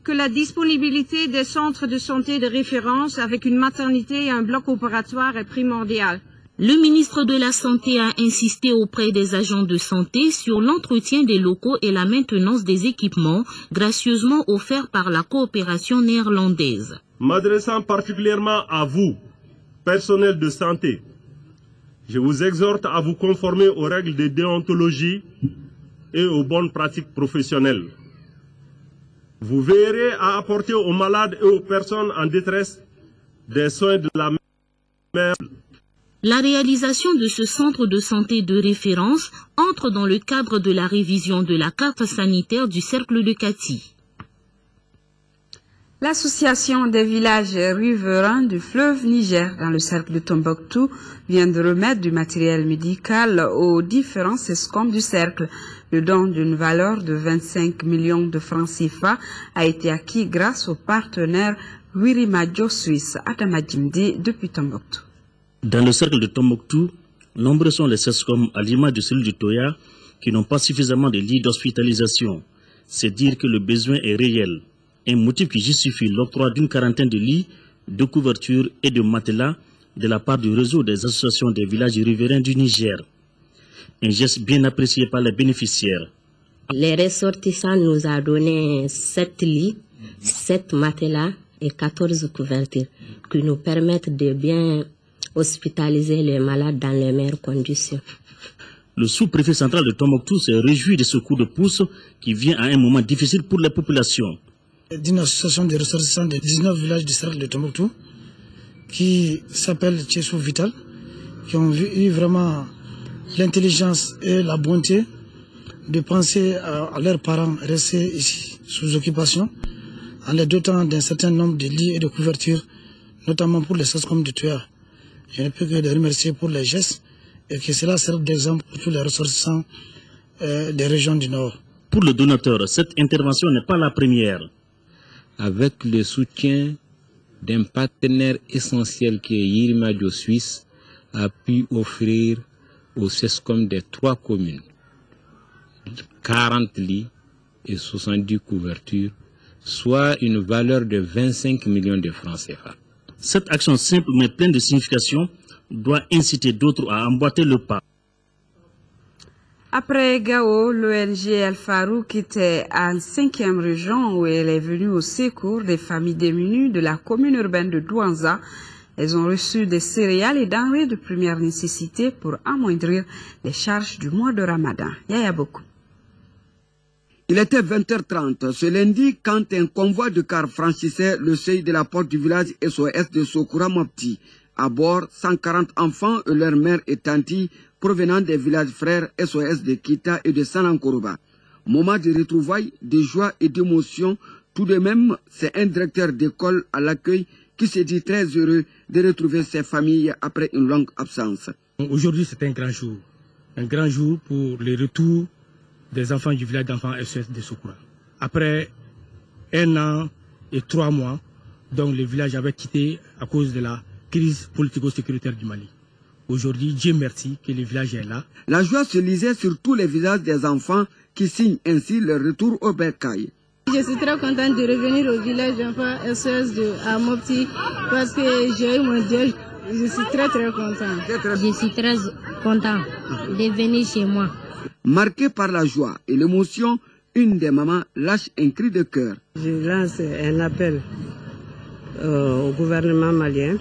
que la disponibilité des centres de santé de référence avec une maternité et un bloc opératoire est primordiale. Le ministre de la Santé a insisté auprès des agents de santé sur l'entretien des locaux et la maintenance des équipements gracieusement offerts par la coopération néerlandaise. M'adressant particulièrement à vous, personnel de santé, je vous exhorte à vous conformer aux règles de déontologie et aux bonnes pratiques professionnelles. Vous veillerez à apporter aux malades et aux personnes en détresse des soins de la même. La réalisation de ce centre de santé de référence entre dans le cadre de la révision de la carte sanitaire du cercle de Kati. L'association des villages riverains du fleuve Niger dans le cercle de Tombouctou vient de remettre du matériel médical aux différents SESCOM du cercle. Le don d'une valeur de 25 millions de francs CFA a été acquis grâce au partenaire Wirimadio Suisse Adama Djimdi depuis Tombouctou. Dans le cercle de Tombouctou, nombreux sont les SESCOM à l'image de celui du Toya qui n'ont pas suffisamment de lits d'hospitalisation. C'est dire que le besoin est réel. Un motif qui justifie l'octroi d'une quarantaine de lits, de couvertures et de matelas de la part du réseau des associations des villages riverains du Niger. Un geste bien apprécié par les bénéficiaires. Les ressortissants nous ont donné 7 lits, 7 matelas et 14 couvertures qui nous permettent de bien hospitaliser les malades dans les meilleures conditions. Le sous-préfet central de Tombouctou s'est réjoui de ce coup de pouce qui vient à un moment difficile pour les populations. D'une association de ressortissants de 19 villages du cercle de Tombouctou qui s'appelle Tchessou Vital, qui ont eu vraiment l'intelligence et la bonté de penser à leurs parents restés ici sous occupation en les dotant d'un certain nombre de lits et de couvertures, notamment pour les SESCOM de Toya. Je ne peux que les remercier pour les gestes et que cela serve d'exemple pour tous les ressortissants des régions du Nord. Pour le donateur, cette intervention n'est pas la première. Avec le soutien d'un partenaire essentiel qui est Wirimadio Suisse, a pu offrir aux SESCOM des 3 communes 40 lits et 70 couvertures, soit une valeur de 25 millions de francs CFA. Cette action simple mais pleine de signification doit inciter d'autres à emboîter le pas. Après Gao, l'ONG El Farouk était en 5e région où elle est venue au secours des familles démunies de la commune urbaine de Douanza. Elles ont reçu des céréales et denrées de première nécessité pour amoindrir les charges du mois de Ramadan. Yaya Bokou. Il était 20h30 ce lundi quand un convoi de cars franchissait le seuil de la porte du village SOS de Sokura Mopti. À bord, 140 enfants et leurs mères et tantes provenant des villages frères SOS de Kita et de Sanankoroba. Moment de retrouvailles, de joie et d'émotion. Tout de même, c'est un directeur d'école à l'accueil qui se dit très heureux de retrouver ses familles après une longue absence. Aujourd'hui, c'est un grand jour pour le retour des enfants du village d'enfants SOS de Sokura. Après 1 an et 3 mois, donc le village avait quitté à cause de la crise politico-sécuritaire du Mali. Aujourd'hui, Dieu merci que le village est là. La joie se lisait sur tous les visages des enfants qui signent ainsi leur retour au bercail. Je suis très contente de revenir au village d'enfants SOS de Mopti parce que j'ai eu mon Dieu. Je suis très content. Je suis très content de venir chez moi. Marquée par la joie et l'émotion, une des mamans lâche un cri de cœur. Je lance un appel au gouvernement malien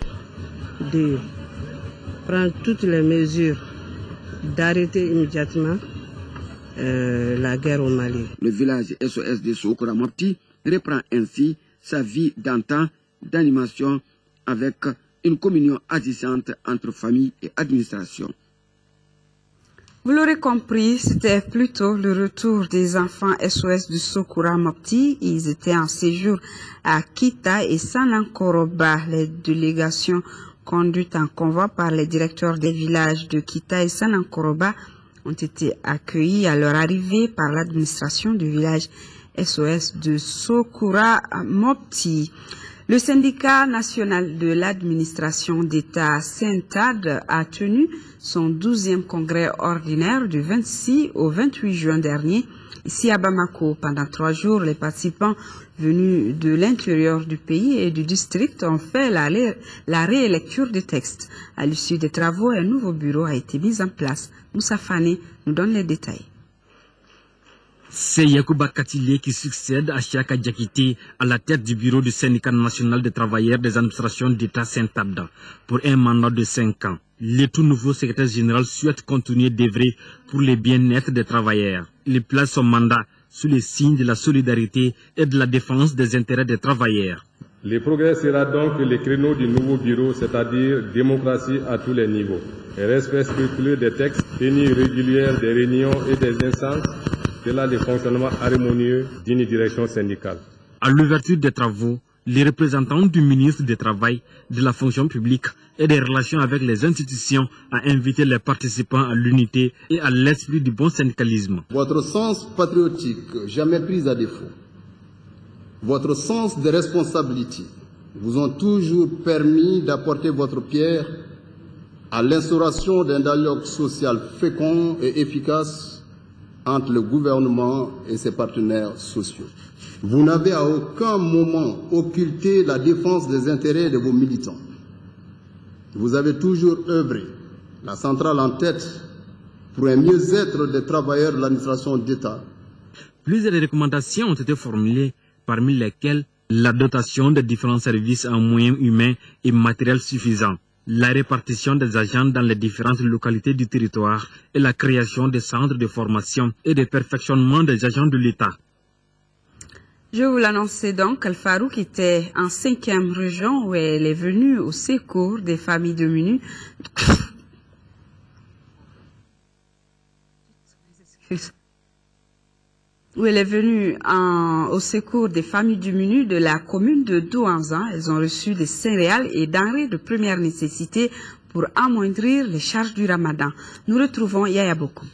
de prendre toutes les mesures d'arrêter immédiatement la guerre au Mali. Le village SOS de Sokura Mopti reprend ainsi sa vie d'antan d'animation avec une communion agissante entre famille et administration. Vous l'aurez compris, c'était plutôt le retour des enfants SOS du Sokura Mopti. Ils étaient en séjour à Kita et Sanankoroba. Les délégations conduites en convoi par les directeurs des villages de Kita et Sanankoroba ont été accueillis à leur arrivée par l'administration du village SOS de Sokura Mopti. Le syndicat national de l'administration d'État SYNTAD a tenu son 12e congrès ordinaire du 26 au 28 juin dernier ici à Bamako. Pendant 3 jours, les participants venus de l'intérieur du pays et du district ont fait la rélecture des textes. À l'issue des travaux, un nouveau bureau a été mis en place. Moussa Fane nous donne les détails. C'est Yacouba Katile qui succède à Chiaka Diakité à la tête du bureau du syndicat national des travailleurs des administrations d'État SYNTAD pour un mandat de 5 ans. Le tout nouveau secrétaire général souhaite continuer d'œuvrer pour le bien-être des travailleurs. Il place son mandat sous les signes de la solidarité et de la défense des intérêts des travailleurs. Le progrès sera donc le créneau du nouveau bureau, c'est-à-dire démocratie à tous les niveaux, et respect scrupuleux des textes, tenue régulière des réunions et des instances. C'est là le fonctionnement harmonieux d'une direction syndicale. À l'ouverture des travaux, les représentants du ministre du Travail, de la fonction publique et des relations avec les institutions ont invité les participants à l'unité et à l'esprit du bon syndicalisme. Votre sens patriotique, jamais pris à défaut, votre sens de responsabilité vous ont toujours permis d'apporter votre pierre à l'instauration d'un dialogue social fécond et efficace entre le gouvernement et ses partenaires sociaux. Vous n'avez à aucun moment occulté la défense des intérêts de vos militants. Vous avez toujours œuvré, la centrale en tête, pour un mieux-être des travailleurs de l'administration d'État. Plusieurs recommandations ont été formulées, parmi lesquelles la dotation des différents services en moyens humains et matériels suffisants, la répartition des agents dans les différentes localités du territoire et la création des centres de formation et de perfectionnement des agents de l'État. Je vous l'annonçais donc, Al-Farouk était en 5e région où elle est venue au secours des familles diminuées. Où elle est venue au secours des familles diminuées de la commune de Douanza. Elles ont reçu des céréales et denrées de première nécessité pour amoindrir les charges du ramadan. Nous retrouvons Yaya Boko.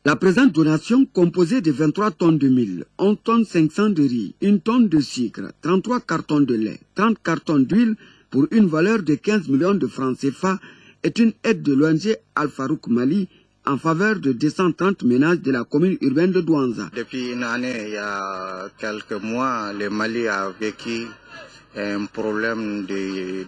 La présente donation, composée de 23 tonnes de mil, 11 tonnes 500 de riz, 1 tonne de sucre, 33 cartons de lait, 30 cartons d'huile pour une valeur de 15 millions de francs CFA, est une aide de l'ONG Al-Farouk Mali en faveur de 230 ménages de la commune urbaine de Douanza. Depuis une année, il y a quelques mois, le Mali a vécu un problème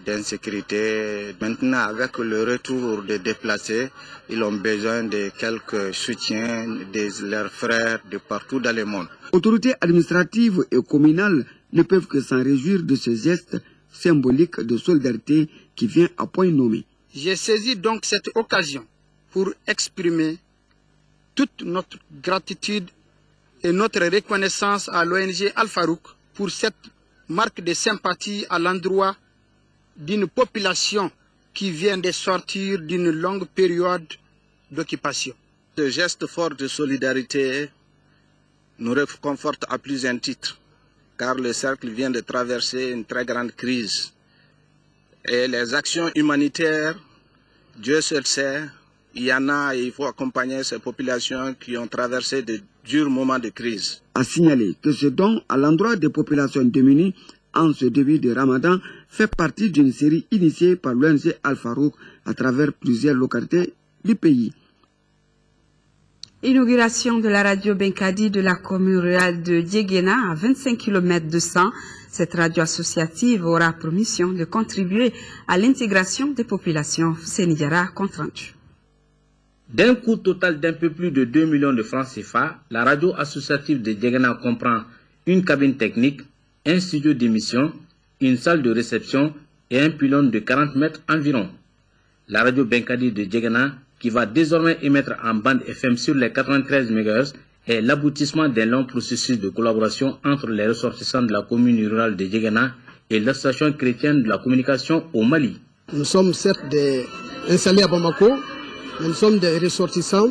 d'insécurité. Maintenant, avec le retour des déplacés, ils ont besoin de quelques soutiens de leurs frères de partout dans le monde. Autorités administratives et communales ne peuvent que s'en réjouir de ce geste symbolique de solidarité qui vient à point nommé. J'ai saisi donc cette occasion pour exprimer toute notre gratitude et notre reconnaissance à l'ONG Al-Farouk pour cette marque de sympathie à l'endroit d'une population qui vient de sortir d'une longue période d'occupation. Ce geste fort de solidarité nous réconforte à plusieurs titres, car le cercle vient de traverser une très grande crise. Et les actions humanitaires, Dieu seul sait, il y en a et il faut accompagner ces populations qui ont traversé de durs moments de crise. A signaler que ce don à l'endroit des populations démunies en ce début de Ramadan fait partie d'une série initiée par l'ONG Al-Farouk à travers plusieurs localités du pays. Inauguration de la radio Benkadi de la commune rurale de Dieguena à 25 km de San. Cette radio associative aura pour mission de contribuer à l'intégration des populations sénégalaise compte rendu. D'un coût total d'un peu plus de 2 millions de francs CFA, la radio associative de Dieguena comprend une cabine technique, un studio d'émission, une salle de réception et un pylône de 40 mètres environ. La radio Benkadi de Dieguena, qui va désormais émettre en bande FM sur les 93 MHz, est l'aboutissement d'un long processus de collaboration entre les ressortissants de la commune rurale de Dieguena et l'association chrétienne de la communication au Mali. Nous sommes certes installés à Bamako, mais nous sommes des ressortissants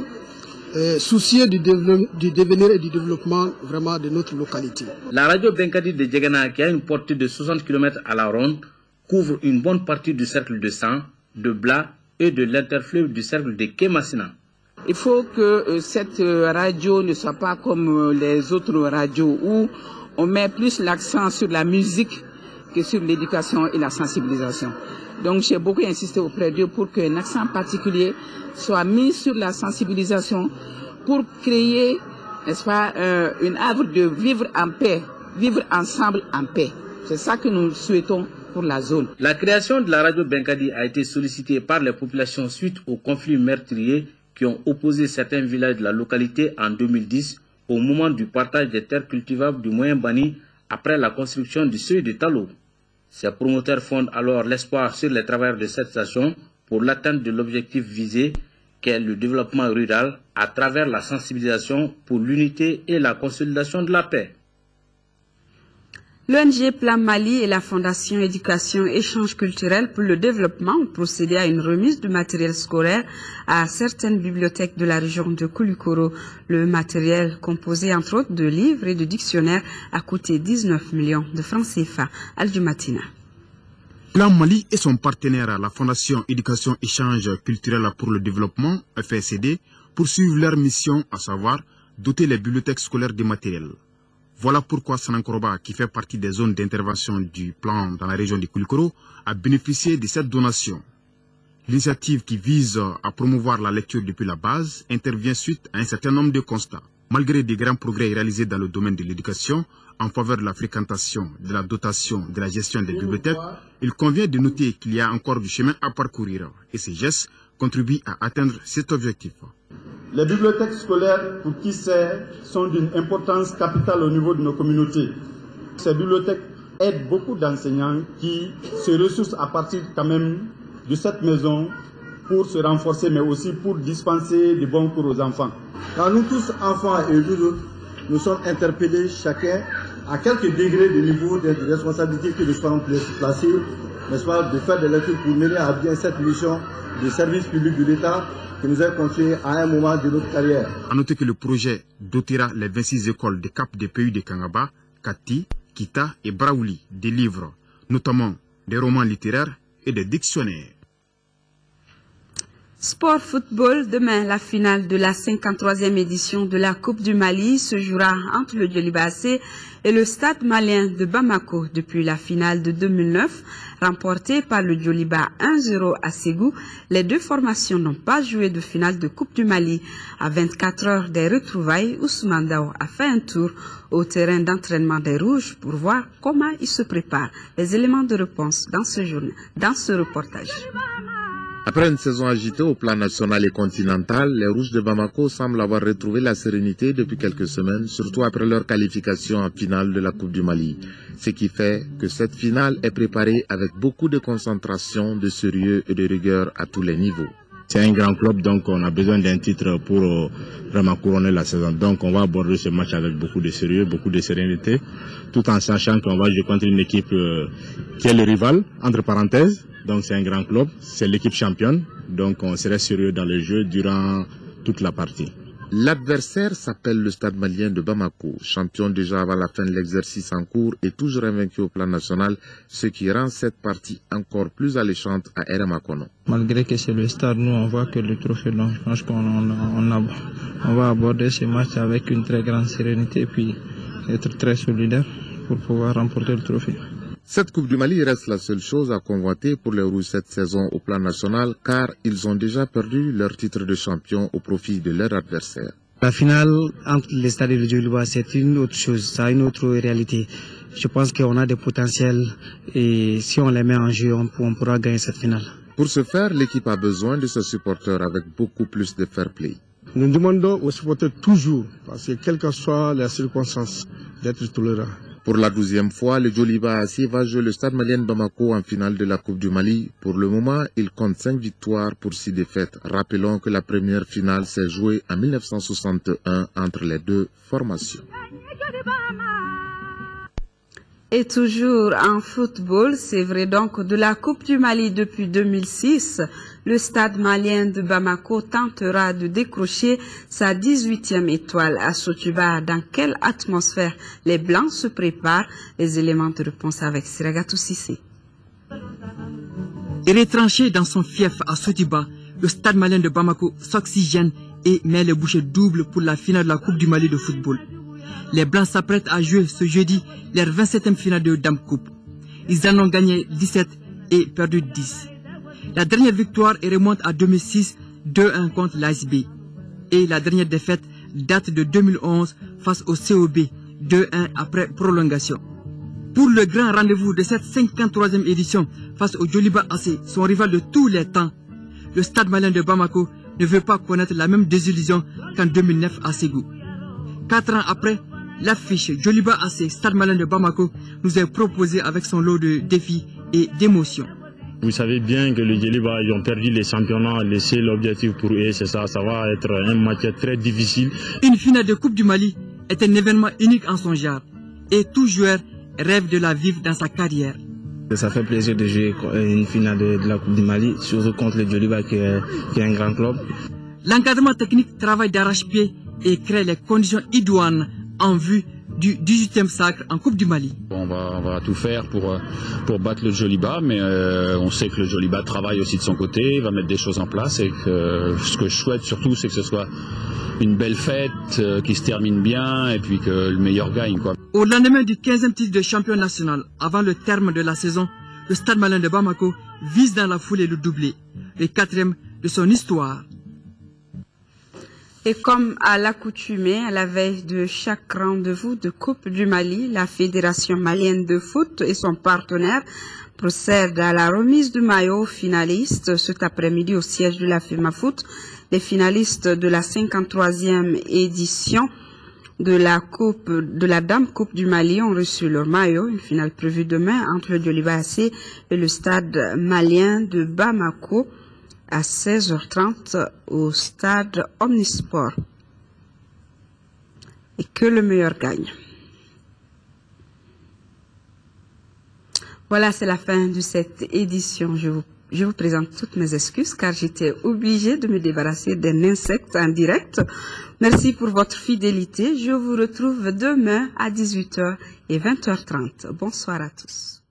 soucieux du devenir et du développement vraiment de notre localité. La radio Benkadi de Dieguena, qui a une portée de 60 km à la ronde, couvre une bonne partie du cercle de San, de Bla et de l'interfleuve du cercle de Kemassina. Il faut que cette radio ne soit pas comme les autres radios où on met plus l'accent sur la musique que sur l'éducation et la sensibilisation. Donc j'ai beaucoup insisté auprès d'eux pour qu'un accent particulier soit mis sur la sensibilisation pour créer, n'est-ce pas, une œuvre de vivre en paix, vivre ensemble en paix. C'est ça que nous souhaitons pour la zone. La création de la radio Benkadi a été sollicitée par les populations suite aux conflits meurtriers qui ont opposé certains villages de la localité en 2010 au moment du partage des terres cultivables du Moyen Bani après la construction du seuil de Talo. Ces promoteurs fondent alors l'espoir sur les travailleurs de cette station pour l'atteinte de l'objectif visé qu'est le développement rural à travers la sensibilisation pour l'unité et la consolidation de la paix. L'ONG Plan Mali et la Fondation Éducation Échange Culturel pour le Développement ont procédé à une remise du matériel scolaire à certaines bibliothèques de la région de Koulikoro. Le matériel, composé entre autres de livres et de dictionnaires, a coûté 19 millions de francs CFA. Al-Jumatina. Plan Mali et son partenaire, la Fondation Éducation Échange Culturel pour le Développement, FSCD, poursuivent leur mission, à savoir doter les bibliothèques scolaires de matériel. Voilà pourquoi Sanankoroba, qui fait partie des zones d'intervention du plan dans la région de Koulikoro, a bénéficié de cette donation. L'initiative qui vise à promouvoir la lecture depuis la base intervient suite à un certain nombre de constats. Malgré des grands progrès réalisés dans le domaine de l'éducation, en faveur de la fréquentation, de la dotation, de la gestion des bibliothèques, il convient de noter qu'il y a encore du chemin à parcourir et ces gestes contribuent à atteindre cet objectif. Les bibliothèques scolaires, pour qui c'est, sont d'une importance capitale au niveau de nos communautés. Ces bibliothèques aident beaucoup d'enseignants qui se ressourcent à partir quand même de cette maison pour se renforcer, mais aussi pour dispenser de bons cours aux enfants. Quand nous tous, enfants et adultes, nous sommes interpellés chacun à quelques degrés de niveau de responsabilité que nous soyons placés, n'est-ce pas, de faire des lectures pour mener à bien cette mission de service public de l'État qui nous est confiée à un moment de notre carrière. A noter que le projet dotera les 26 écoles de Cap des pays de Kangaba, Kati, Kita et Braouli des livres, notamment des romans littéraires et des dictionnaires. Sport football, demain, la finale de la 53e édition de la Coupe du Mali se jouera entre le Djoliba AC et le Stade malien de Bamako. Depuis la finale de 2009, remportée par le Djoliba 1-0 à Ségou, les deux formations n'ont pas joué de finale de Coupe du Mali. À 24 heures des retrouvailles, Ousmane Dao a fait un tour au terrain d'entraînement des Rouges pour voir comment ils se préparent. Les éléments de réponse dans ce reportage. Après une saison agitée au plan national et continental, les Rouges de Bamako semblent avoir retrouvé la sérénité depuis quelques semaines, surtout après leur qualification en finale de la Coupe du Mali. Ce qui fait que cette finale est préparée avec beaucoup de concentration, de sérieux et de rigueur à tous les niveaux. C'est un grand club, donc on a besoin d'un titre pour vraiment couronner la saison. Donc on va aborder ce match avec beaucoup de sérieux, beaucoup de sérénité, tout en sachant qu'on va jouer contre une équipe qui est le rival, entre parenthèses. Donc c'est un grand club, c'est l'équipe championne, donc on serait sérieux dans le jeu durant toute la partie. L'adversaire s'appelle le Stade malien de Bamako, champion déjà avant la fin de l'exercice en cours et toujours invaincu au plan national, ce qui rend cette partie encore plus alléchante à Eremakono. Malgré que c'est le Stade, nous on voit que le trophée, donc je pense qu'on va aborder ce match avec une très grande sérénité et puis être très solidaire pour pouvoir remporter le trophée. Cette Coupe du Mali reste la seule chose à convoiter pour les Rouges cette saison au plan national car ils ont déjà perdu leur titre de champion au profit de leur adversaire. La finale entre les Stades et le Djoliba, c'est une autre chose, ça a une autre réalité. Je pense qu'on a des potentiels et si on les met en jeu, on pourra gagner cette finale. Pour ce faire, l'équipe a besoin de ses supporters avec beaucoup plus de fair play. Nous demandons aux supporters toujours, parce que quelles que soient les circonstances, d'être tolérants. Pour la 12e fois, le Djoliba AC va jouer le Stade malien de Bamako en finale de la Coupe du Mali. Pour le moment, il compte 5 victoires pour 6 défaites. Rappelons que la première finale s'est jouée en 1961 entre les deux formations. Et toujours en football, c'est vrai donc de la Coupe du Mali depuis 2006, le Stade malien de Bamako tentera de décrocher sa 18e étoile à Sotuba. Dans quelle atmosphère les Blancs se préparent? Les éléments de réponse avec Siragatou Sissé. Et retranché dans son fief à Sotuba, le Stade malien de Bamako s'oxygène et met les bouchées doubles pour la finale de la Coupe du Mali de football. Les Blancs s'apprêtent à jouer ce jeudi leur 27e finale de Dame Coupe. Ils en ont gagné 17 et perdu 10. La dernière victoire remonte à 2006, 2-1 contre l'ASB. Et la dernière défaite date de 2011 face au COB, 2-1 après prolongation. Pour le grand rendez-vous de cette 53e édition face au Djoliba AC, son rival de tous les temps, le Stade malien de Bamako ne veut pas connaître la même désillusion qu'en 2009 à Ségou. 4 ans après, l'affiche Djoliba AC, Stade malien de Bamako, nous est proposée avec son lot de défis et d'émotions. Vous savez bien que le Djoliba, ils ont perdu les championnats, laissé l'objectif pour eux, c'est ça, ça va être un match très difficile. Une finale de Coupe du Mali est un événement unique en son genre et tout joueur rêve de la vivre dans sa carrière. Ça fait plaisir de jouer une finale de la Coupe du Mali, surtout contre le Djoliba qui est un grand club. L'encadrement technique travaille d'arrache-pied et crée les conditions idoines en vue du 18e sacre en Coupe du Mali. On va tout faire pour battre le Djoliba, mais on sait que le Djoliba travaille aussi de son côté, va mettre des choses en place et que ce que je souhaite surtout c'est que ce soit une belle fête qui se termine bien et puis que le meilleur gagne, quoi. Au lendemain du 15e titre de champion national, avant le terme de la saison, le Stade malien de Bamako vise dans la foulée le doublé, le 4e de son histoire. Et comme à l'accoutumée, à la veille de chaque rendez-vous de Coupe du Mali, la Fédération malienne de foot et son partenaire procèdent à la remise du maillot finaliste cet après-midi au siège de la FEMAFOOT. Les finalistes de la 53e édition de la Dame Coupe du Mali ont reçu leur maillot. Une finale prévue demain entre le Djoliba AC et le Stade malien de Bamako à 16h30 au stade Omnisport. Et que le meilleur gagne. Voilà, c'est la fin de cette édition. Je vous présente toutes mes excuses car j'étais obligée de me débarrasser d'un insecte en direct. Merci pour votre fidélité. Je vous retrouve demain à 18h et 20h30. Bonsoir à tous.